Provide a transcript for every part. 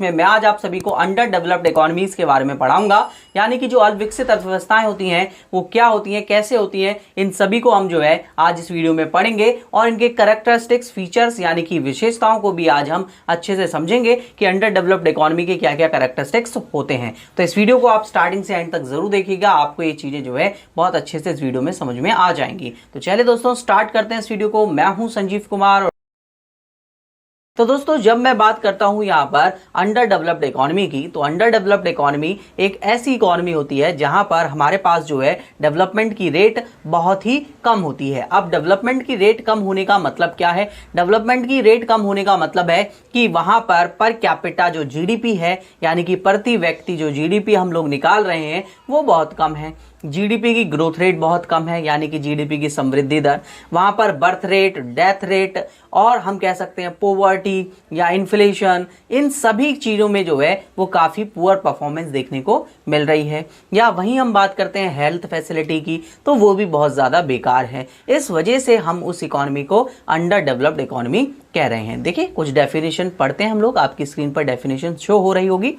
में मैं आज आप सभी को अंडर डेवलप्ड इकोनॉमीज के बारे में पढ़ाऊंगा, यानी कि जो अल्पविकसित अर्थव्यवस्थाएं होती हैं वो क्या होती हैं, कैसे होती हैं, इन सभी को हम जो है आज इस वीडियो में पढ़ेंगे और इनके कैरेक्टरिस्टिक्स, फीचर्स यानी कि विशेषताओं को भी आज हम अच्छे से समझेंगे कि अंडर डेवलप्ड इकोनॉमी के क्या क्या कैरेक्टरिस्टिक्स होते हैं। तो इस वीडियो को आप स्टार्टिंग से एंड तक जरूर देखिएगा, आपको ये चीजें जो है बहुत अच्छे से इस वीडियो में समझ में आ जाएंगी। तो चलिए दोस्तों स्टार्ट करते हैं इस वीडियो को। मैं हूं संजीव कुमार। तो दोस्तों जब मैं बात करता हूं यहां पर अंडर डेवलप्ड इकोनॉमी की, तो अंडर डेवलप्ड इकोनॉमी एक ऐसी इकोनॉमी होती है जहां पर हमारे पास जो है डेवलपमेंट की रेट बहुत ही कम होती है। अब डेवलपमेंट की रेट कम होने का मतलब क्या है? डेवलपमेंट की रेट कम होने का मतलब है कि वहां पर कैपिटा जो जीडीपी है, यानी कि प्रति व्यक्ति जो जीडीपी हम लोग निकाल रहे हैं वो बहुत कम है। जीडीपी की ग्रोथ रेट बहुत कम है, यानी कि जीडीपी की समृद्धि दर। वहां पर बर्थ रेट, डेथ रेट और हम कह सकते हैं पोवर्टी या इन्फ्लेशन, इन सभी चीजों में जो है वो काफी पुअर परफॉर्मेंस देखने को मिल रही है। या वहीं हम बात करते हैं हेल्थ फैसिलिटी की, तो वो भी बहुत ज्यादा बेकार है। इस वजह से हम उस इकोनॉमी को अंडर डेवलप्ड इकोनॉमी कह रहे हैं। देखिए कुछ डेफिनेशन पढ़ते हैं हम लोग, आपकी स्क्रीन पर डेफिनेशन शो हो रही होगी।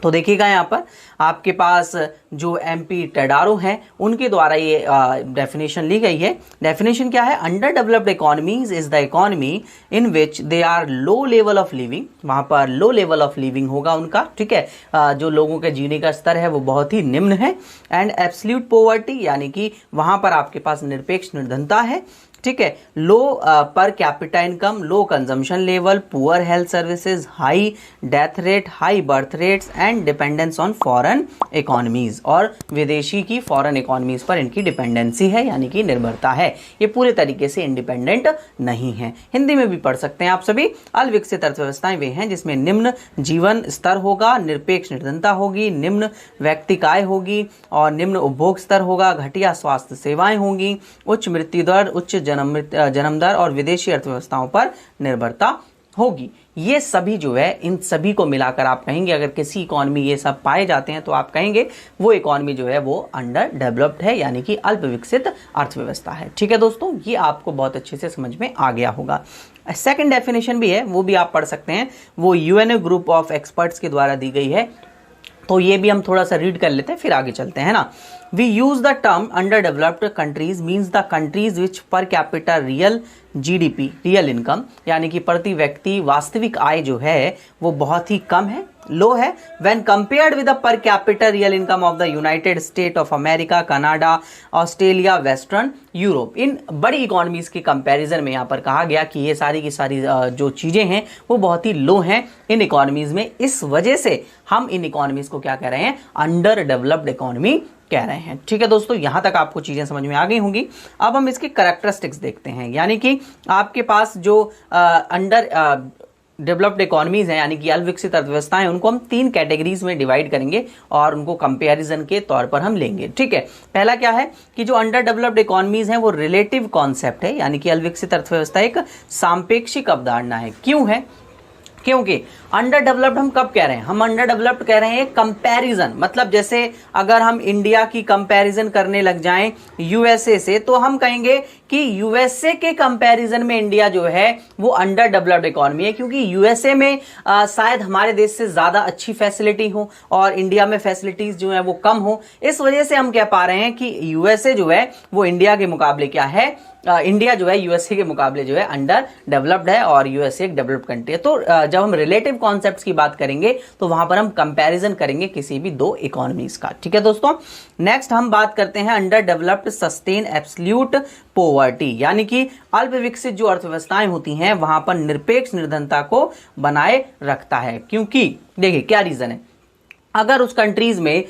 तो देखिएगा यहाँ पर आपके पास जो एमपी टेडारो हैं उनके द्वारा ये डेफिनेशन ली गई है। डेफिनेशन क्या है? Underdeveloped economies is the economy in which they are low level of living. वहां पर लो लेवल ऑफ लिविंग होगा उनका, ठीक है, जो लोगों के जीने का स्तर है वो बहुत ही निम्न है। एंड एब्सोल्यूट पोवर्टी, यानी कि वहां पर आपके पास निरपेक्ष निर्धनता है, ठीक है। Low per capita income, low consumption level, poor health services, high death rate, high birth rates and dependence on foreign economies, और विदेशी की फॉरेन इकोनॉमीज पर इनकी डिपेंडेंसी है, यानी कि निर्भरता है। ये पूरे तरीके से इंडिपेंडेंट नहीं है। हिंदी में भी पढ़ सकते हैं आप सभी। अल्पविकसित अर्थव्यवस्थाएं वे हैं जिसमें निम्न जीवन स्तर होगा, निरपेक्ष निर्धनता होगी, निम्न व्यक्तिक आय होगी और निम्न उपभोग स्तर होगा, घटिया स्वास्थ्य सेवाएं होंगी, उच्च मृत्यु दर, उच्च जन्म दर और विदेशी अर्थव्यवस्थाओं पर निर्भरता होगी। ये सभी जो है, इन सभी को मिलाकर आप कहेंगे, अगर किसी इकोनॉमी ये सब पाए जाते हैं तो आप कहेंगे वो इकोनॉमी जो है वो अंडर डेवलप्ड है, यानी कि अल्प विकसित अर्थव्यवस्था है। ठीक है दोस्तों, ये आपको बहुत अच्छे से समझ में आ गया होगा। सेकंड डेफिनेशन भी है, वो भी आप पढ़ सकते हैं, वो यूएनओ ग्रुप ऑफ एक्सपर्ट्स के द्वारा दी गई है। तो ये भी हम थोड़ा सा रीड कर लेते हैं फिर आगे चलते हैं ना। We use the term underdeveloped countries means the countries which per capita real GDP, real income, यानी कि प्रति व्यक्ति वास्तविक आय जो है वो बहुत ही कम है, लो है, when compared with the per capita real income of the United States of America, Canada, Australia, western Europe. इन बड़ी इकोनॉमीज के कंपैरिजन में यहाँ पर कहा गया कि ये सारी की सारी जो चीजें हैं वो बहुत ही लो हैं इन इकोनॉमीज में। इस वजह से हम इन इकोनॉमीज को क्या कह रहे हैं? अंडर डेवलप्ड इकोनॉमी कह रहे हैं। ठीक है दोस्तों, यहां तक आपको चीजें समझ में आ गई होंगी। अब हम इसके कैरेक्टरिस्टिक्स देखते हैं, यानी कि आपके पास जो अंडर डेवलप्ड इकोनॉमीज हैं, यानी कि अल्पविकसित अर्थव्यवस्थाएं, उनको हम 3 कैटेगरीज में डिवाइड करेंगे और उनको कंपैरिजन के तौर पर हम लेंगे। ठीक है, पहला क्या है कि जो अंडर डेवलप्ड इकोनॉमीज हैं वो रिलेटिव कॉन्सेप्ट है, यानी कि अल्पविकसित अर्थव्यवस्था एक सापेक्षिक अवधारणा है। क्यों है? क्योंकि अंडर डेवलप्ड हम कब कह रहे हैं? हम अंडर डेवलप्ड कह रहे हैं कंपैरिजन, मतलब जैसे अगर हम इंडिया की कंपैरिजन करने लग जाएं यूएसए से, तो हम कहेंगे कि यूएसए के कंपैरिजन में इंडिया जो है वो अंडर डेवलप्ड इकोनॉमी है, क्योंकि यूएसए में शायद हमारे देश से ज्यादा अच्छी फैसिलिटी हो और इंडिया में फैसिलिटीज जो है वो कम हो। इस वजह से हम कह पा रहे हैं कि यूएसए जो है वो इंडिया के मुकाबले क्या है, इंडिया जो है यूएसए के मुकाबले जो है अंडर डेवलप्ड है और यूएसए एक डेवलप्ड कंट्री है। तो जब हम रिलेटिव कॉन्सेप्ट्स की बात करेंगे तो वहां पर हम कंपैरिजन करेंगे किसी भी 2 इकोनॉमीज का। ठीक है दोस्तों, नेक्स्ट हम बात करते हैं under developed sustain absolute poverty, यानी कि अल्प विकसित जो अर्थव्यवस्थाएं होती हैं वहां पर निरपेक्ष निर्धनता को बनाए रखता है। क्योंकि देखिए क्या रीजन है, अगर उस कंट्रीज में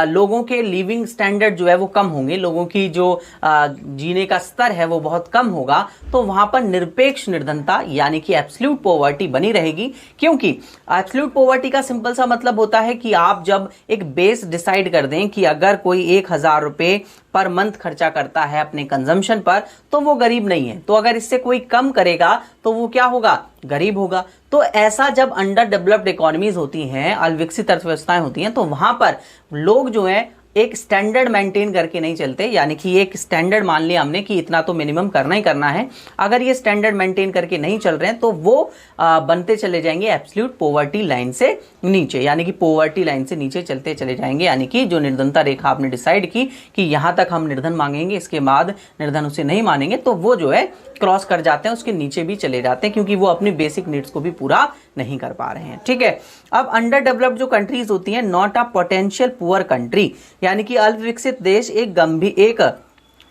लोगों के लिविंग स्टैंडर्ड जो है वो कम होंगे, लोगों की जो जीने का स्तर है वो बहुत कम होगा, तो वहां पर निरपेक्ष निर्धनता यानी कि एब्सोल्यूट पॉवर्टी बनी रहेगी। क्योंकि एब्सोल्यूट पॉवर्टी का सिंपल सा मतलब होता है कि आप जब एक बेस डिसाइड कर दें कि अगर कोई 1000 रुपए पर मंथ खर्चा करता है अपने कंजम्पशन पर, तो वो गरीब नहीं है। तो अगर इससे कोई कम करेगा तो वो क्या होगा? गरीब होगा। तो ऐसा जब अंडर डेवलप्ड इकोनॉमीज होती हैं, अल्पविकसित अर्थव्यवस्थाएं होती हैं, तो वहां पर लोग जो हैं एक स्टैंडर्ड मेंटेन करके नहीं चलते, यानी कि एक स्टैंडर्ड मान लिया हमने कि इतना तो मिनिमम करना ही करना है। अगर ये स्टैंडर्ड मेंटेन करके नहीं चल रहे हैं तो वो बनते चले जाएंगे एब्सोल्यूट पॉवर्टी लाइन से नीचे, यानी कि पॉवर्टी लाइन से नीचे चलते चले जाएंगे। यानी कि जो निर्धनता रेखा आपने डिसाइड की कि यहां तक हम निर्धन मांगेंगे, इसके बाद निर्धन उसे नहीं मानेंगे, तो वो जो है क्रॉस कर जाते हैं, उसके नीचे भी चले जाते हैं, क्योंकि वो अपनी बेसिक नीड्स को भी पूरा नहीं कर पा रहे हैं। ठीक है, अब अंडर डेवलप्ड जो कंट्रीज होती हैं, not a potential poor country, यानी कि अल्प विकसित देश एक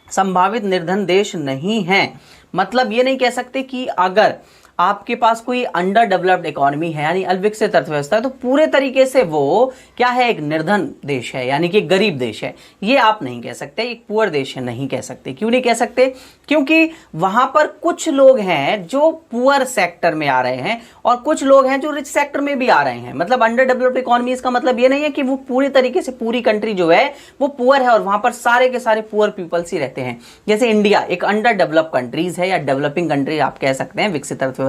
संभावित निर्धन देश नहीं है। मतलब ये नहीं कह सकते कि अगर आपके पास कोई अंडर डेवलप्ड इकोनॉमी है, यानी अल्पविकसित अर्थव्यवस्था है, तो पूरे तरीके से वो क्या है, एक निर्धन देश है, यानी कि गरीब देश है। ये आप नहीं कह सकते, एक पुअर देश है, नहीं कह सकते। क्यों नहीं कह सकते? क्योंकि वहां पर कुछ लोग हैं जो पुअर सेक्टर में आ रहे हैं और कुछ लोग हैं जो रिच सेक्टर में भी आ रहे हैं। मतलब अंडर डेवलप्ड इकोनॉमी, इसका मतलब ये नहीं है कि वो पूरी तरीके से पूरी कंट्री जो है वो पुअर है और वहां पर सारे के सारे पुअर पीपल्स ही रहते हैं। जैसे इंडिया एक अंडर डेवलप कंट्रीज है या डेवलपिंग कंट्री आप कह सकते हैं, विकसित अर्थव्यवस्था,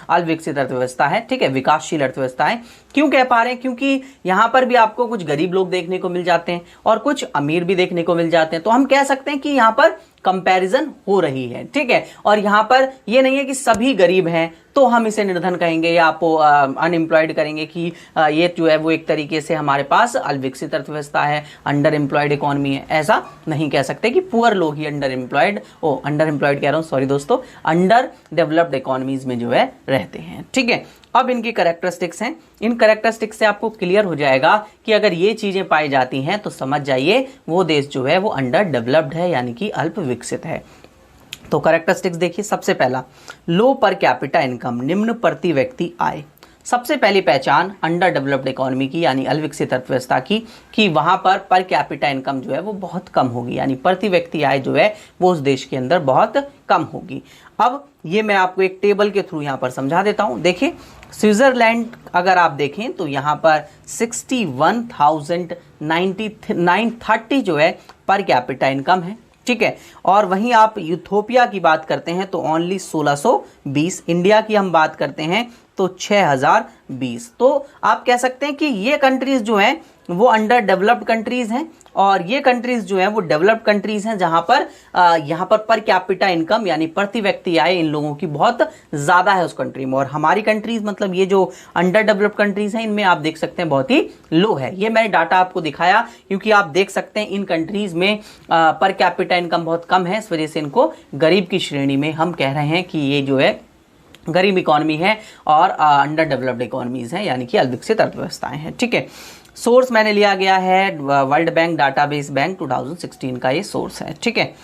अल्पविकसित अर्थव्यवस्था है, ठीक है, विकासशील अर्थव्यवस्था है। क्यों कह पा रहे हैं? क्योंकि यहां पर भी आपको कुछ गरीब लोग देखने को मिल जाते हैं और कुछ अमीर भी देखने को मिल जाते हैं, तो हम कह सकते हैं कि यहां पर कंपैरिजन हो रही है। ठीक है, और यहां पर ये नहीं है कि सभी गरीब हैं तो हम इसे निर्धन कहेंगे या आपको अनएम्प्लॉयड करेंगे कि ये जो है वो एक तरीके से हमारे पास अल्पविकसित अर्थव्यवस्था है, अंडर एम्प्लॉयड इकोनॉमी है। ऐसा नहीं कह सकते कि पुअर लोग ही अंडर एम्प्लॉयड कह रहा हूं, सॉरी दोस्तों, अंडर डेवलप्ड इकोनॉमीज में जो है रहते हैं। ठीक है, अब इनकी कैरेक्टरिस्टिक्स हैं, इन कैरेक्टरिस्टिक्स से आपको क्लियर हो जाएगा कि अगर ये चीजें पाई जाती हैं तो समझ जाइए वो देश जो है वो अंडर डेवलप्ड है, यानी कि अल्प विकसित है। तो कैरेक्टरिस्टिक्स देखिए, सबसे पहला लो पर कैपिटा इनकम, निम्न प्रति व्यक्ति आय। सबसे पहली पहचान अंडर डेवलप्ड इकोनॉमी की, यानी अल्पविकसित अर्थव्यवस्था की, कि वहां पर कैपिटा इनकम जो है वो बहुत कम होगी, यानी प्रति व्यक्ति आय जो है वो उस देश के अंदर बहुत कम होगी। अब ये मैं आपको एक टेबल के थ्रू यहां पर समझा देता हूं। देखिए, स्विट्जरलैंड अगर आप देखें तो यहां पर 61,930 जो है पर कैपिटा इनकम है। ठीक है, और वहीं आप यूथोपिया की बात करते हैं तो ओनली 1620, इंडिया की हम बात करते हैं तो 6020। तो आप कह सकते हैं कि ये कंट्रीज जो हैं वो अंडर डेवलप्ड कंट्रीज हैं और ये कंट्रीज जो हैं वो डेवलप्ड कंट्रीज हैं, जहां पर यहाँ पर कैपिटा इनकम यानी प्रति व्यक्ति आय इन लोगों की बहुत ज्यादा है उस कंट्री में। और हमारी कंट्रीज, मतलब ये जो अंडर डेवलप्ड कंट्रीज हैं, इनमें आप देख सकते हैं बहुत ही लो है। ये मैंने डाटा आपको दिखाया क्योंकि आप देख सकते हैं इन कंट्रीज में पर कैपिटा इनकम बहुत कम है, इस वजह से इनको गरीब की श्रेणी में हम कह रहे हैं कि ये जो है गरीब इकोनॉमी है और अंडर डेवलप्ड इकोनॉमीज हैं, यानी कि अल्पविकसित अर्थव्यवस्थाएं हैं। ठीक है, सोर्स मैंने लिया गया है वर्ल्ड बैंक डाटाबेस बैंक 2016 का ये सोर्स है। ठीक है,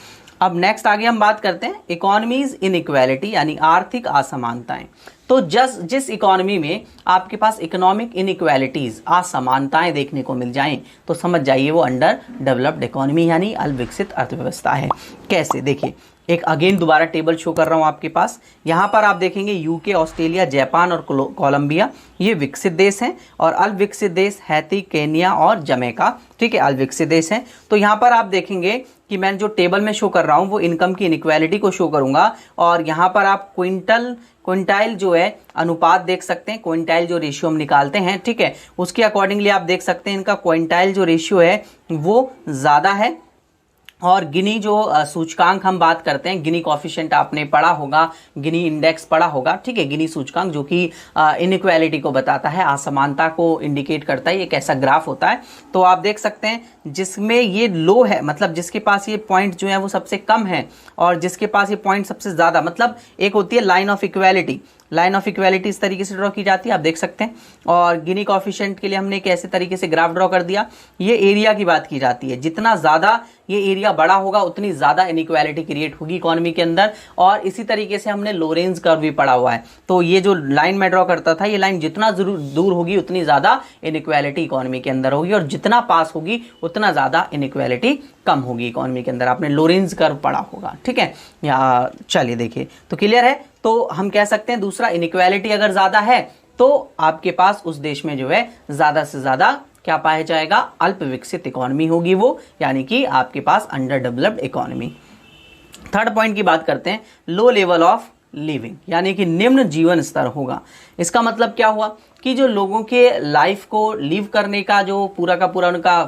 अब नेक्स्ट आगे हम बात करते हैं इकोनॉमीज इनइक्वालिटी, यानी आर्थिक असमानताएं। तो जिस इकोनॉमी में आपके पास इकोनॉमिक इनइक्वालिटीज, असमानताएं देखने को मिल जाएं, तो समझ जाइए वो अंडर डेवलप्ड इकोनॉमी यानी अल्पविकसित अर्थव्यवस्था है। कैसे? देखिए, एक अगेन दोबारा टेबल शो कर रहा हूं आपके पास। यहां पर आप देखेंगे यूके, ऑस्ट्रेलिया, जापान और कोलंबिया ये विकसित देश हैं और अल्पविकसित देश हैती, केन्या और जमैका, ठीक है, अल्पविकसित देश हैं। तो यहां पर आप देखेंगे कि मैं जो टेबल में शो कर रहा हूं वो इनकम की इनइक्वालिटी को शो करूंगा और यहां पर आप क्विंटाइल जो है अनुपात देख सकते हैं, क्विंटाइल जो रेशियो हम निकालते हैं, ठीक है, उसके अकॉर्डिंगली आप देख सकते हैं इनका क्विंटाइल जो रेशियो है वो ज्यादा है। और गिनी जो सूचकांक हम बात करते हैं, गिनी कॉफिशिएंट आपने पढ़ा होगा, गिनी इंडेक्स पढ़ा होगा, ठीक है, गिनी सूचकांक जो कि इनइक्वालिटी को बताता है, असमानता को इंडिकेट करता है, ये कैसा ग्राफ होता है। तो आप देख सकते हैं जिसमें ये लो है, मतलब जिसके पास ये पॉइंट जो है वो सबसे कम है और जिसके पास ये पॉइंट सबसे ज्यादा, मतलब एक होती है line of equality, line of equality इस तरीके से ड्रॉ की जाती है, आप देख सकते हैं। और गिनी कॉफिशिएंट के लिए हमने एक ऐसे तरीके से ग्राफ ड्रॉ कर दिया। ये एरिया की बात की जाती है, जितना ज्यादा ये एरिया बड़ा होगा उतनी ज्यादा इनइक्वालिटी क्रिएट होगी इकोनॉमी के अंदर। और इसी तरीके से हमने लोरेंज कर्व भी पढ़ा हुआ है। तो ये जो लाइन में ड्रॉ करता था, ये लाइन जितना दूर होगी उतनी ज्यादा इनइक्वालिटी इकोनॉमी के अंदर होगी और जितना पास होगी उतना ज्यादा इनइक्वालिटी कम होगी इकोनॉमी के अंदर। आपने लोरेंज कर्व पढ़ा होगा, ठीक है। या चलिए देखिए, तो क्लियर है। तो हम कह सकते हैं दूसरा, इनइक्वालिटी अगर ज्यादा है तो आपके पास उस देश में जो है ज्यादा से ज्यादा क्या पाया जाएगा, अल्प विकसित इकोनॉमी होगी वो, यानी कि आपके पास under developed economy. Third point की बात करते हैं, लो लेवल ऑफ लिविंग, यानी कि निम्न जीवन स्तर होगा। इसका मतलब क्या हुआ कि जो लोगों के लाइफ को लिव करने का जो पूरा का पूरा उनका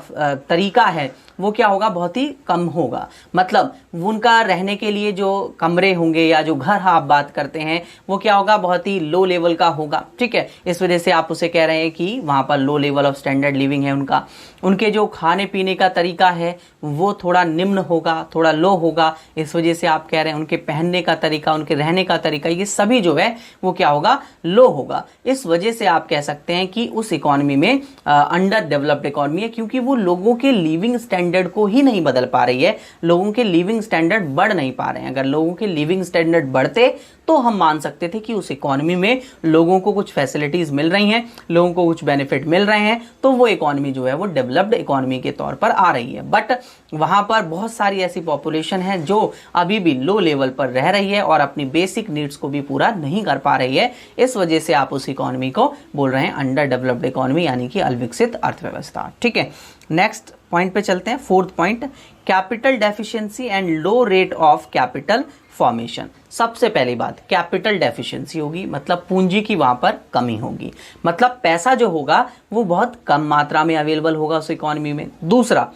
तरीका है वो क्या होगा, बहुत ही कम होगा। मतलब उनका रहने के लिए जो कमरे होंगे या जो घर आप बात करते हैं वो क्या होगा, बहुत ही लो लेवल का होगा। ठीक है, इस वजह से आप उसे कह रहे हैं कि वहां पर लो लेवल ऑफ स्टैंडर्ड लिविंग है उनका। उनके जो खाने पीने का तरीका है वो थोड़ा निम्न होगा, थोड़ा लो होगा। इस वजह से आप कह रहे हैं उनके पहनने का तरीका, उनके रहने का तरीका, ये सभी जो है वो क्या होगा, लो होगा। इस वजह से आप कह सकते हैं कि उस इकोनॉमी में अंडर डेवलप्ड इकोनॉमी है, क्योंकि वो लोगों के लिविंग स्टैंडर्ड को ही नहीं बदल पा रही है, लोगों के लिविंग स्टैंडर्ड बढ़ नहीं पा रहे हैं। अगर लोगों के लिविंग स्टैंडर्ड बढ़ते तो हम मान सकते थे कि उस इकोनॉमी में लोगों को कुछ फैसिलिटीज मिल रही हैं, लोगों को कुछ बेनिफिट मिल रहे हैं, तो वो इकोनॉमी जो है वो डेवलप्ड इकोनॉमी के तौर पर आ रही है। बट वहां पर बहुत सारी ऐसी पॉपुलेशन है जो अभी भी लो लेवल पर रह रही है और अपनी बेसिक नीड्स को भी पूरा नहीं कर पा रही है। इस वजह से आप उस इकोनॉमी को बोल रहे हैं अंडर डेवलप्ड इकोनॉमी, यानी कि अविकसित अर्थव्यवस्था। ठीक है, नेक्स्ट पॉइंट पे चलते हैं। Fourth point, capital deficiency and low rate of capital formation. सबसे पहली बात, कैपिटल डेफिशिएंसी होगी, मतलब पूंजी की वहां पर कमी होगी, मतलब पैसा जो होगा वो बहुत कम मात्रा में अवेलेबल होगा उस इकोनॉमी में। दूसरा,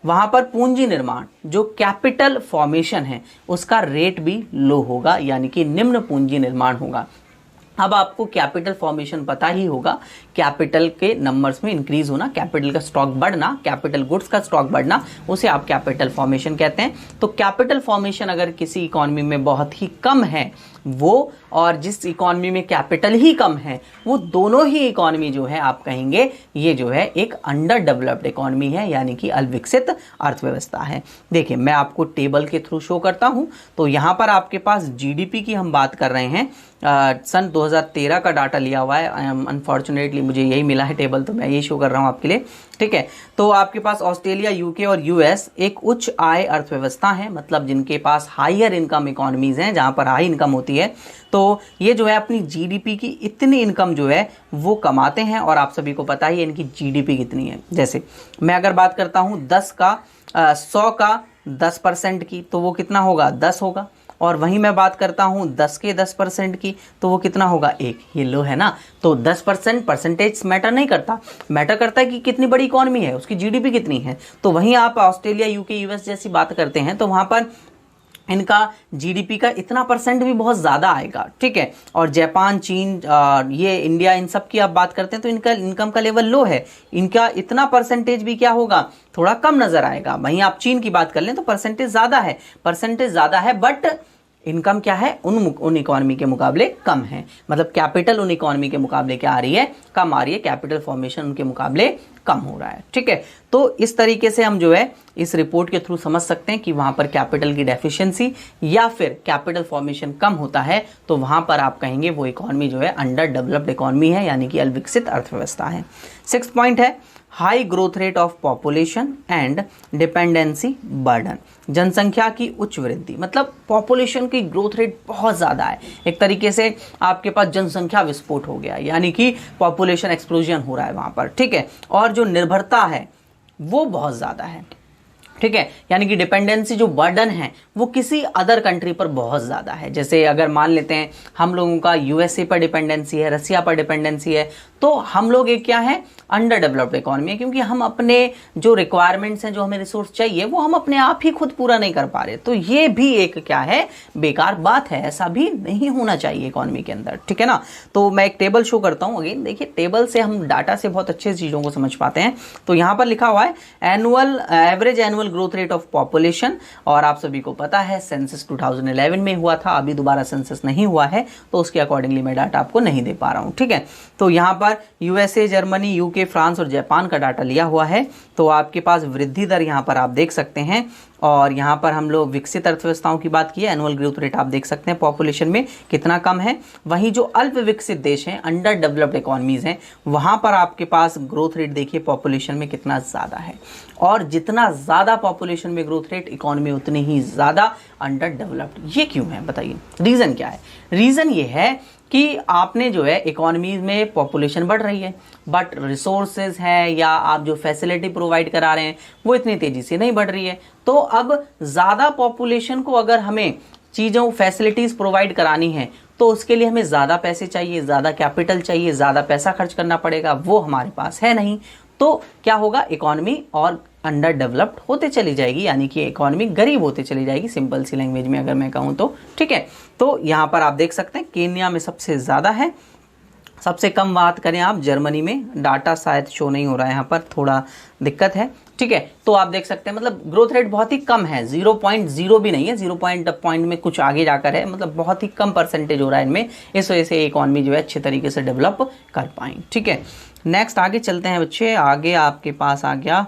वहां पर पूंजी निर्माण जो कैपिटल फॉर्मेशन है उसका रेट भी लो होगा, यानी कि निम्न पूंजी निर्माण होगा। अब आपको कैपिटल फॉर्मेशन पता ही होगा, कैपिटल के नंबर्स में इंक्रीज होना, कैपिटल का स्टॉक बढ़ना, कैपिटल गुड्स का स्टॉक बढ़ना, उसे आप कैपिटल फॉर्मेशन कहते हैं। तो कैपिटल फॉर्मेशन अगर किसी इकोनॉमी में बहुत ही कम है वो, और जिस इकोनॉमी में कैपिटल ही कम है, वो दोनों ही इकोनॉमी जो है आप कहेंगे ये जो है एक अंडर डेवलप्ड इकोनॉमी है, यानी कि अविकसित अर्थव्यवस्था है। देखिए मैं आपको टेबल के थ्रू शो करता हूं। तो यहां पर आपके पास जीडीपी की हम बात कर रहे हैं, सन 2013 का डाटा लिया हुआ है। अनफॉर्चुनेटली मुझे यही मिला है टेबल, तो मैं यही शो कर रहा हूं आपके लिए। ठीक है, तो आपके पास ऑस्ट्रेलिया, यूके और यूएस एक उच्च आय अर्थव्यवस्था है, मतलब जिनके पास हायर इनकम इकोनॉमीज हैं, जहां पर हाई इनकम होती है। तो ये जो है अपनी जीडीपी की इतनी इनकम जो है वो कमाते हैं, और आप सभी को पता ही है इनकी जीडीपी कितनी है। जैसे मैं अगर बात करता हूं 100 का 10% की, तो वो कितना होगा, 10 होगा। और वहीं मैं बात करता हूं 10 के 10% की, तो वो कितना होगा, 1। ये लो है ना। तो 10% परसेंटेज मैटर नहीं करता, मैटर करता है कि कितनी बड़ी इकोनॉमी है, उसकी जीडीपी कितनी है। तो वहीं आप ऑस्ट्रेलिया, यूके, यूएस जैसी बात करते हैं तो वहां पर इनका जीडीपी का इतना परसेंट भी बहुत ज़्यादा आएगा। ठीक है, और जापान, चीन, ये इंडिया, इन सब की आप बात करते हैं तो इनका इनकम का लेवल लो है, इनका इतना परसेंटेज भी क्या होगा, थोड़ा कम नजर आएगा। वहीं आप चीन की बात कर लें तो परसेंटेज ज़्यादा है, बट इनकम क्या है, उन इकोनॉमी के मुकाबले कम है। मतलब कैपिटल उन इकोनॉमी के मुकाबले क्या आ रही है, कम आ रही है, कैपिटल फॉर्मेशन उनके मुकाबले कम हो रहा है। ठीक है, तो इस तरीके से हम जो है इस रिपोर्ट के थ्रू समझ सकते हैं कि वहां पर कैपिटल की डेफिशिएंसी या फिर कैपिटल फॉर्मेशन कम होता है, तो वहां पर आप कहेंगे वो इकोनॉमी जो है अंडर डेवलप्ड इकोनॉमी है, यानी कि अविकसित अर्थव्यवस्था है। 6th पॉइंट है high growth rate of population and dependency burden. जनसंख्या की उच्च वृद्धि, मतलब पॉपुलेशन की ग्रोथ रेट बहुत ज़्यादा है, एक तरीके से आपके पास जनसंख्या विस्फोट हो गया, यानी कि पॉपुलेशन एक्सप्लोजन हो रहा है वहाँ पर। ठीक है, और जो निर्भरता है वो बहुत ज़्यादा है। ठीक है, यानी कि डिपेंडेंसी जो बर्डन है वो किसी अदर कंट्री पर बहुत ज़्यादा है। जैसे अगर मान लेते हैं हम लोगों का यूएसए पर डिपेंडेंसी है, रसिया पर डिपेंडेंसी है, तो हम लोग एक क्या है, अंडर डेवलप्ड इकोनॉमी है, क्योंकि हम अपने जो रिक्वायरमेंट्स हैं, जो हमें रिसोर्स चाहिए, वो हम अपने आप ही खुद पूरा नहीं कर पा रहे। तो ये भी एक क्या है, बेकार बात है, ऐसा भी नहीं होना चाहिए इकोनॉमी के अंदर। ठीक है ना। तो मैं एक टेबल शो करता हूँ। अगेन देखिए, टेबल से हम डाटा से बहुत अच्छे चीज़ों को समझ पाते हैं। तो यहाँ पर लिखा हुआ है average annual growth rate of population, और आप सभी को पता है सेंसस 2011 में हुआ था, अभी दोबारा सेंसस नहीं हुआ है, तो उसके अकॉर्डिंगली मैं डाटा आपको नहीं दे पा रहा हूँ। ठीक है, तो यहाँ पर यूएसए, जर्मनी, यूके, फ्रांस और जापान का डाटा लिया हुआ है। तो आपके पास वृद्धि दर यहाँ पर आप देख सकते हैं, और यहाँ पर हम लोग विकसित अर्थव्यवस्थाओं की बात की है, एनुअल ग्रोथ रेट आप देख सकते हैं पॉपुलेशन में कितना कम है। वहीं जो अल्प विकसित देश हैं, अंडर डेवलप्ड इकोनॉमीज हैं, वहाँ पर आपके पास ग्रोथ रेट देखिए पॉपुलेशन में कितना ज़्यादा है, और जितना ज़्यादा पॉपुलेशन में ग्रोथ रेट, इकोनॉमी उतनी ही ज़्यादा अंडर डेवलप्ड। ये क्यों है बताइए, रीज़न क्या है? रीज़न ये है कि आपने जो है इकोनॉमी में पॉपुलेशन बढ़ रही है, बट रिसोर्सेज हैं या आप जो फैसिलिटी प्रोवाइड करा रहे हैं वो इतनी तेज़ी से नहीं बढ़ रही है। तो अब ज़्यादा पॉपुलेशन को अगर हमें चीज़ों फैसिलिटीज़ प्रोवाइड करानी है तो उसके लिए हमें ज़्यादा पैसे चाहिए, ज़्यादा कैपिटल चाहिए, ज़्यादा पैसा खर्च करना पड़ेगा, वो हमारे पास है नहीं। तो क्या होगा, इकोनॉमी और अंडर डेवलप्ड होते चली जाएगी, यानी कि इकोनॉमी गरीब होते चली जाएगी, सिंपल सी लैंग्वेज में अगर मैं कहूँ तो। ठीक है, तो यहाँ पर आप देख सकते हैं केन्या में सबसे ज़्यादा है, सबसे कम बात करें आप जर्मनी में, डाटा शायद शो नहीं हो रहा है यहाँ पर, थोड़ा दिक्कत है। ठीक है, तो आप देख सकते हैं मतलब ग्रोथ रेट बहुत ही कम है, 0.0 भी नहीं है, 0 पॉइंट में कुछ आगे जाकर है, मतलब बहुत ही कम परसेंटेज हो रहा है इनमें, इस वजह से इकॉनमी जो है अच्छे तरीके से डेवलप कर पाएंगे। ठीक है, नेक्स्ट आगे चलते हैं बच्चे। आगे आपके पास आ गया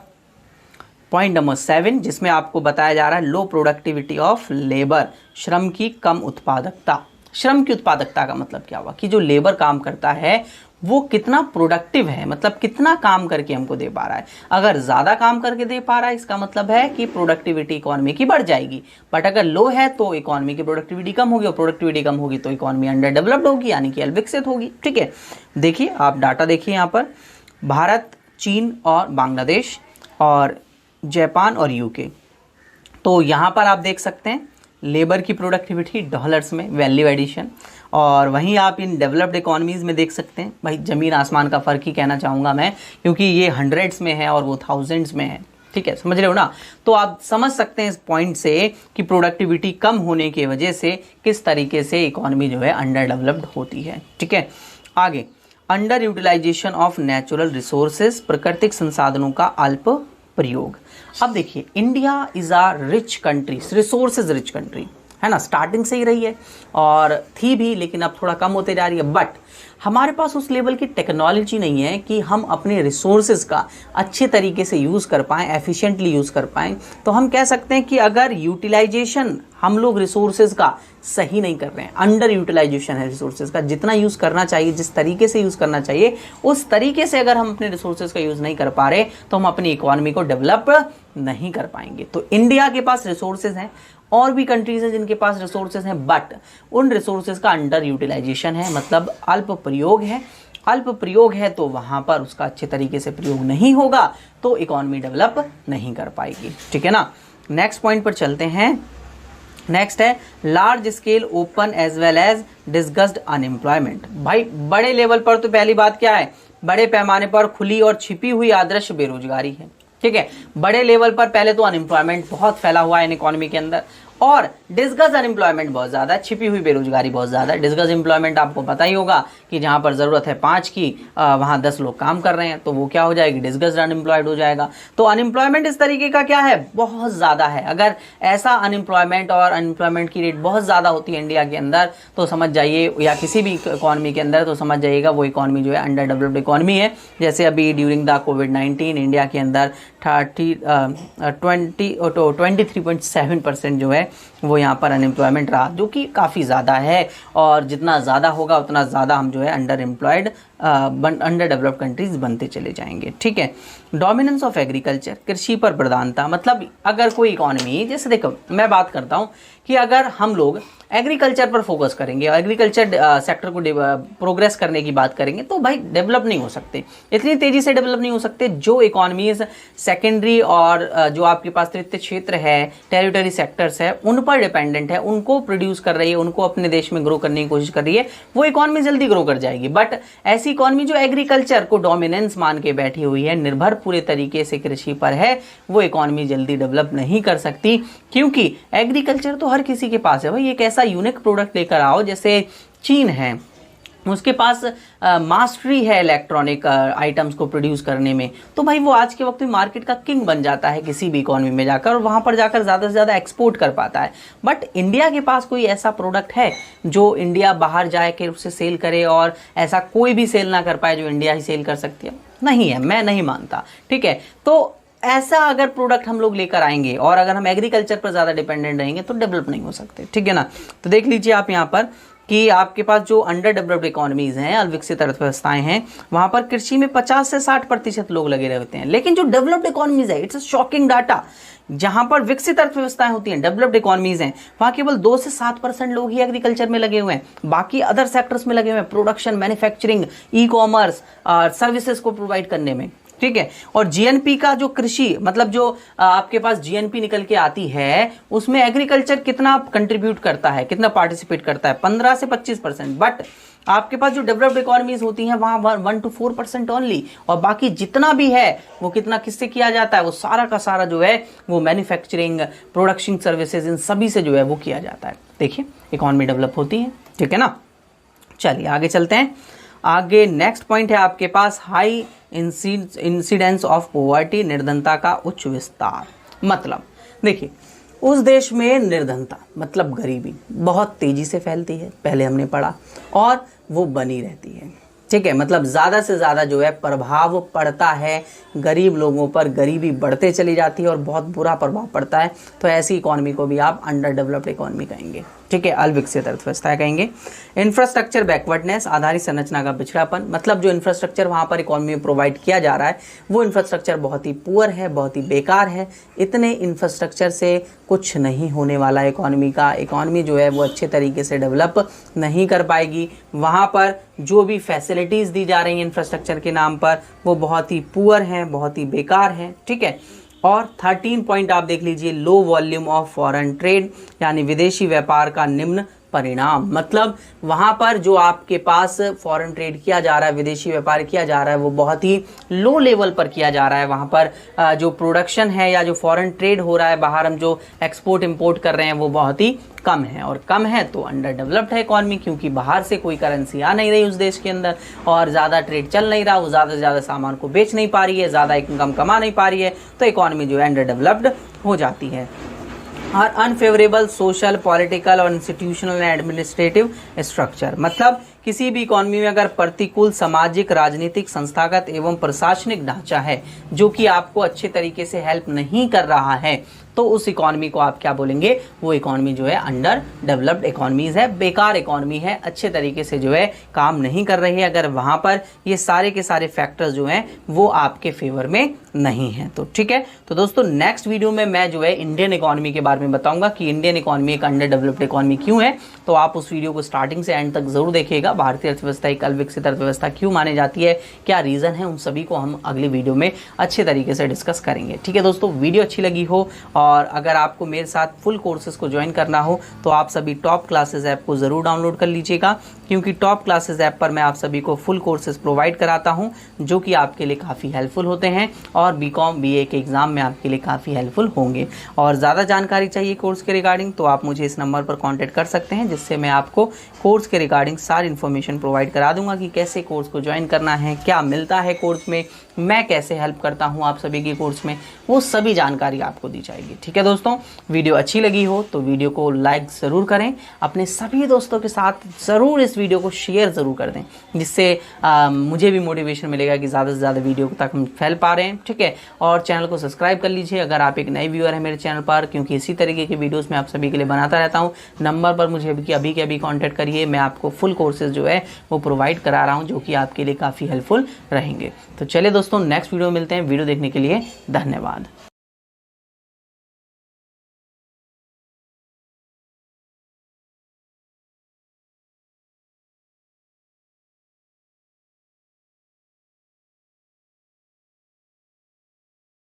पॉइंट नंबर 7, जिसमें आपको बताया जा रहा है लो प्रोडक्टिविटी ऑफ लेबर, श्रम की कम उत्पादकता। श्रम की उत्पादकता का मतलब क्या हुआ कि जो लेबर काम करता है वो कितना प्रोडक्टिव है, मतलब कितना काम करके हमको दे पा रहा है। अगर ज़्यादा काम करके दे पा रहा है इसका मतलब है कि प्रोडक्टिविटी इकॉनमी की बढ़ जाएगी, बट अगर लो है तो इकॉनमी की प्रोडक्टिविटी कम होगी, और प्रोडक्टिविटी कम होगी तो इकॉनमी अंडर डेवलप्ड होगी, यानी कि अविकसित होगी। ठीक है, देखिए आप डाटा देखिए यहाँ पर, भारत, चीन और बांग्लादेश और जापान और यूके। तो यहाँ पर आप देख सकते हैं लेबर की प्रोडक्टिविटी डॉलर्स में, वैल्यू एडिशन, और वहीं आप इन डेवलप्ड इकोनॉमीज़ में देख सकते हैं भाई ज़मीन आसमान का फ़र्क ही कहना चाहूँगा मैं, क्योंकि ये हंड्रेड्स में है और वो थाउजेंड्स में है। ठीक है, समझ रहे हो ना। तो आप समझ सकते हैं इस पॉइंट से कि प्रोडक्टिविटी कम होने की वजह से किस तरीके से इकोनॉमी जो है अंडर डेवलप्ड होती है। ठीक है, आगे underutilisation of natural resources, प्राकृतिक संसाधनों का अल्प प्रयोग। अब देखिए India is a rich country, resources rich country है ना, स्टार्टिंग से ही रही है और थी भी, लेकिन अब थोड़ा कम होते जा रही है। बट हमारे पास उस लेवल की टेक्नोलॉजी नहीं है कि हम अपने रिसोर्सेज का अच्छे तरीके से यूज़ कर पाएँ, एफिशिएंटली यूज़ कर पाएँ। तो हम कह सकते हैं कि अगर यूटिलाइजेशन हम लोग रिसोर्सेज का सही नहीं कर रहे हैं, अंडर यूटिलाइजेशन है रिसोर्सेज का, जितना यूज़ करना चाहिए, जिस तरीके से यूज़ करना चाहिए उस तरीके से अगर हम अपने रिसोर्सेज का यूज़ नहीं कर पा रहे तो हम अपनी इकोनॉमी को डेवलप नहीं कर पाएंगे। तो इंडिया के पास रिसोर्सेज हैं, और भी कंट्रीज हैं जिनके पास रिसोर्सेज हैं, बट उन रिसोर्सेज का अंडर यूटिलाइजेशन है, मतलब अल्प प्रयोग है। अल्प प्रयोग है तो वहाँ पर उसका अच्छे तरीके से प्रयोग नहीं होगा तो इकोनॉमी डेवलप नहीं कर पाएगी। ठीक है ना, नेक्स्ट पॉइंट पर चलते हैं। नेक्स्ट है large scale open as well as discussed unemployment. भाई बड़े लेवल पर तो पहली बात क्या है, बड़े पैमाने पर खुली और छिपी हुई आदर्श बेरोजगारी है। ठीक है, बड़े लेवल पर पहले तो अनएम्प्लॉयमेंट बहुत फैला हुआ है इन इकोनॉमी के अंदर, और डिस्कस अनएम्प्लॉयमेंट बहुत ज़्यादा है, छिपी हुई बेरोजगारी बहुत ज़्यादा है। डिस्कस एम्प्लॉयमेंट आपको पता ही होगा कि जहाँ पर ज़रूरत है 5 की वहाँ 10 लोग काम कर रहे हैं, तो वो क्या हो जाएगी, डिस्कस्ड अनएम्प्लॉयड हो जाएगा। तो अनएम्प्लॉयमेंट इस तरीके का क्या है, बहुत ज़्यादा है। अगर ऐसा अनएम्प्लॉयमेंट और अनएम्प्लॉयमेंट की रेट बहुत ज़्यादा होती है इंडिया के अंदर तो समझ जाइए, या किसी भी इकॉनमी के अंदर, तो समझ जाइएगा वो इकॉनमी जो है अंडर डेवलप्ड इकॉनमी है। जैसे अभी ड्यूरिंग द कोविड-19 इंडिया के अंदर 23.7% जो है वो यहाँ पर अनएम्प्लॉयमेंट रहा, जो कि काफ़ी ज़्यादा है, और जितना ज़्यादा होगा उतना ज़्यादा हम जो है under employed under developed countries बनते चले जाएंगे। ठीक है, डोमिनेंस ऑफ एग्रीकल्चर, कृषि पर प्रधानता, मतलब अगर कोई इकॉनमी, जैसे देखो मैं बात करता हूँ कि अगर हम लोग एग्रीकल्चर पर फोकस करेंगे और एग्रीकल्चर सेक्टर को प्रोग्रेस करने की बात करेंगे तो भाई डेवलप नहीं हो सकते, इतनी तेज़ी से डेवलप नहीं हो सकते। जो इकॉनमीज सेकेंडरी और जो आपके पास तृतीय क्षेत्र है, टेरिटरी सेक्टर्स है, उन पर डिपेंडेंट है, उनको प्रोड्यूस कर रही है, उनको अपने देश में ग्रो करने की कोशिश कर रही है, वो इकॉनमी जल्दी ग्रो कर जाएगी। बट ऐसी इकॉनमी जो एग्रीकल्चर को डोमिनेंस मान के बैठी हुई है, निर्भर पूरे तरीके से कृषि पर है, वो इकॉनमी जल्दी डेवलप नहीं कर सकती, क्योंकि एग्रीकल्चर तो हर किसी के पास है। भाई एक ऐसा यूनिक प्रोडक्ट लेकर आओ, जैसे चीन है, उसके पास मास्टरी है इलेक्ट्रॉनिक आइटम्स को प्रोड्यूस करने में, तो भाई वो आज के वक्त में मार्केट का किंग बन जाता है किसी भी इकॉनमी में जाकर, और वहाँ पर जाकर ज़्यादा से ज़्यादा एक्सपोर्ट कर पाता है। बट इंडिया के पास कोई ऐसा प्रोडक्ट है जो इंडिया बाहर जाए के उससे सेल करे, और ऐसा कोई भी सेल ना कर पाए जो इंडिया ही सेल कर सकती है? नहीं है, मैं नहीं मानता। ठीक है, तो ऐसा अगर प्रोडक्ट हम लोग लेकर आएंगे और अगर हम एग्रीकल्चर पर ज़्यादा डिपेंडेंट रहेंगे तो डेवलप नहीं हो सकते। ठीक है ना, तो देख लीजिए आप यहाँ पर कि आपके पास जो अंडर डेवलप्ड इकोनॉमीज़ हैं, अविकसित अर्थव्यवस्थाएं हैं, वहाँ पर कृषि में 50 से 60% लोग लगे रहते हैं। लेकिन जो डेवलप्ड इकोनॉमीज़ है, इट्स अ शॉकिंग डाटा, जहाँ पर विकसित अर्थव्यवस्थाएं होती हैं, डेवलप्ड इकोनॉमीज़ हैं, वहाँ केवल 2 से 7% लोग ही एग्रीकल्चर में लगे हुए हैं, बाकी अदर सेक्टर्स में लगे हुए हैं, production, manufacturing, e commerce, services को प्रोवाइड करने में। ठीक है। और जीएनपी का जो कृषि मतलब जो आपके पास जीएनपी निकल के आती है उसमें एग्रीकल्चर कितना कंट्रीब्यूट करता है, कितना पार्टिसिपेट करता है, 15 से 25%। बट आपके पास जो डेवलप्ड इकोनॉमीज होती हैं वहां 1 to 4% ओनली, और बाकी जितना भी है वो कितना किससे किया जाता है, वो सारा का सारा जो है वो मैन्युफैक्चरिंग, प्रोडक्शन सर्विसेज, इन सभी से जो है वो किया जाता है। देखिए इकोनॉमी डेवलप होती है, ठीक है ना। चलिए आगे चलते हैं। आगे नेक्स्ट पॉइंट है आपके पास हाई इंसिडेंस ऑफ पॉवर्टी, निर्धनता का उच्च विस्तार। मतलब देखिए उस देश में निर्धनता मतलब गरीबी बहुत तेजी से फैलती है, पहले हमने पढ़ा, और वो बनी रहती है, ठीक है। मतलब ज़्यादा से ज़्यादा जो है प्रभाव पड़ता है गरीब लोगों पर, गरीबी बढ़ते चली जाती है और बहुत बुरा प्रभाव पड़ता है। तो ऐसी इकोनॉमी को भी आप अंडर डेवलप्ड इकोनॉमी कहेंगे, ठीक है, अल्पविकसित अर्थव्यवस्था कहेंगे। इंफ्रास्ट्रक्चर बैकवर्डनेस, आधारित संरचना का पिछड़ापन, मतलब जो इंफ्रास्ट्रक्चर वहाँ पर इकोनॉमी में प्रोवाइड किया जा रहा है वो इंफ्रास्ट्रक्चर बहुत ही पुअर है, बहुत ही बेकार है। इतने इंफ्रास्ट्रक्चर से कुछ नहीं होने वाला इकोनॉमी का, इकोनॉमी जो है वो अच्छे तरीके से डेवलप नहीं कर पाएगी। वहाँ पर जो भी फैसिलिटीज़ दी जा रही हैं इंफ्रास्ट्रक्चर के नाम पर वो बहुत ही पुअर हैं, बहुत ही बेकार हैं, ठीक है। और 13 पॉइंट आप देख लीजिए, low volume of foreign trade, यानी विदेशी व्यापार का निम्न परिणाम। मतलब वहाँ पर जो आपके पास फॉरेन ट्रेड किया जा रहा है, विदेशी व्यापार किया जा रहा है, वो बहुत ही लो लेवल पर किया जा रहा है। वहाँ पर जो प्रोडक्शन है या जो फॉरेन ट्रेड हो रहा है, बाहर हम जो एक्सपोर्ट इंपोर्ट कर रहे हैं वो बहुत ही कम है, और कम है तो अंडर डेवलप्ड है इकॉनमी, क्योंकि बाहर से कोई करेंसी आ नहीं रही उस देश के अंदर और ज़्यादा ट्रेड चल नहीं रहा, वो ज़्यादा से ज़्यादा सामान को बेच नहीं पा रही है, ज़्यादा इनकम कमा नहीं पा रही है, तो इकॉनमी जो है अंडर डेवलप्ड हो जाती है। और अनफेवरेबल सोशल, पॉलिटिकल और इंस्टीट्यूशनल एंड एडमिनिस्ट्रेटिव स्ट्रक्चर, मतलब किसी भी इकॉनमी में अगर प्रतिकूल सामाजिक, राजनीतिक, संस्थागत एवं प्रशासनिक ढांचा है जो कि आपको अच्छे तरीके से हेल्प नहीं कर रहा है, तो उस इकॉनमी को आप क्या बोलेंगे, वो इकॉनमी जो है अंडर डेवलप्ड इकॉनमीज है, बेकार इकॉनमी है, अच्छे तरीके से जो है काम नहीं कर रही है, अगर वहाँ पर ये सारे के सारे फैक्टर्स जो हैं वो आपके फेवर में नहीं है। तो ठीक है, तो दोस्तों नेक्स्ट वीडियो में मैं जो है इंडियन इकॉनमी के बारे में बताऊंगा कि इंडियन इकॉनमी एक अंडर डेवलप्ड इकॉनमी क्यों है। तो आप उस वीडियो को स्टार्टिंग से एंड तक जरूर देखिएगा। भारतीय अर्थव्यवस्था एक अल्पविकसित अर्थव्यवस्था क्यों मानी जाती है, क्या रीजन है, उन सभी को हम अगली वीडियो में अच्छे तरीके से डिस्कस करेंगे। ठीक है दोस्तों, वीडियो अच्छी लगी हो और अगर आपको मेरे साथ फुल कोर्सेज को ज्वाइन करना हो तो आप सभी टॉप क्लासेस ऐप को जरूर डाउनलोड कर लीजिएगा, क्योंकि टॉप क्लासेस ऐप पर मैं आप सभी को फुल कोर्सेज प्रोवाइड कराता हूं जो कि आपके लिए काफ़ी हेल्पफुल होते हैं और बीकॉम बीए के एग्जाम में आपके लिए काफ़ी हेल्पफुल होंगे। और ज़्यादा जानकारी चाहिए कोर्स के रिगार्डिंग तो आप मुझे इस नंबर पर कॉन्टैक्ट कर सकते हैं, जिससे मैं आपको कोर्स के रिगार्डिंग सारी इन्फॉर्मेशन प्रोवाइड करा दूंगा कि कैसे कोर्स को ज्वाइन करना है, क्या मिलता है कोर्स में, मैं कैसे हेल्प करता हूं आप सभी के कोर्स में, वो सभी जानकारी आपको दी जाएगी। ठीक है दोस्तों, वीडियो अच्छी लगी हो तो वीडियो को लाइक ज़रूर करें, अपने सभी दोस्तों के साथ ज़रूर इस वीडियो को शेयर ज़रूर कर दें, जिससे मुझे भी मोटिवेशन मिलेगा कि ज़्यादा से ज़्यादा वीडियो तक हम फैल पा रहे हैं। ठीक है, और चैनल को सब्सक्राइब कर लीजिए अगर आप एक नए व्यूअर हैं मेरे चैनल पर, क्योंकि इसी तरीके की वीडियोज़ मैं आप सभी के लिए बनाता रहता हूँ। नंबर पर मुझे अभी के अभी कॉन्टैक्ट करिए, मैं आपको फुल कोर्सेज जो है वो प्रोवाइड करा रहा हूँ जो कि आपके लिए काफ़ी हेल्पफुल रहेंगे। तो चलिए दोस्तों, नेक्स्ट वीडियो मिलते हैं। वीडियो देखने के लिए धन्यवाद।